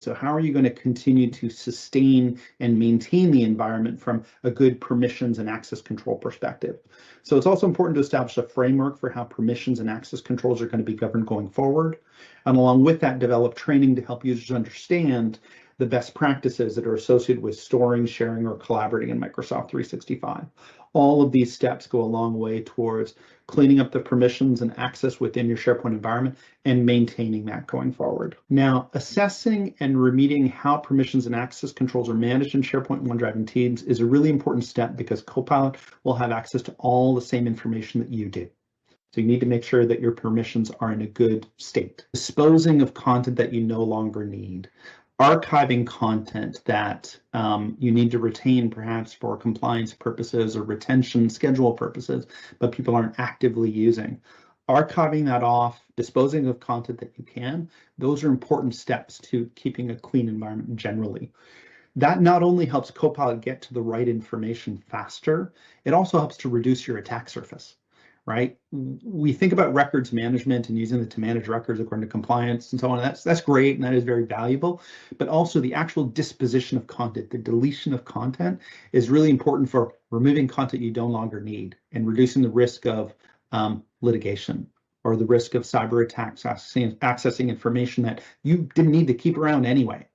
So how are you going to continue to sustain and maintain the environment from a good permissions and access control perspective? So it's also important to establish a framework for how permissions and access controls are going to be governed going forward. And along with that, develop training to help users understand the best practices that are associated with storing, sharing, or collaborating in Microsoft 365. All of these steps go a long way towards cleaning up the permissions and access within your SharePoint environment and maintaining that going forward. Now, assessing and remediating how permissions and access controls are managed in SharePoint, OneDrive, and Teams is a really important step because Copilot will have access to all the same information that you do. So you need to make sure that your permissions are in a good state. Disposing of content that you no longer need. Archiving content that you need to retain perhaps for compliance purposes or retention schedule purposes, but people aren't actively using. Archiving that off, disposing of content that you can, those are important steps to keeping a clean environment generally. That not only helps Copilot get to the right information faster, it also helps to reduce your attack surface. Right? We think about records management and using it to manage records according to compliance and so on. That's great and that is very valuable, but also the actual disposition of content, the deletion of content is really important for removing content you no longer need and reducing the risk of litigation or the risk of cyber attacks accessing information that you didn't need to keep around anyway.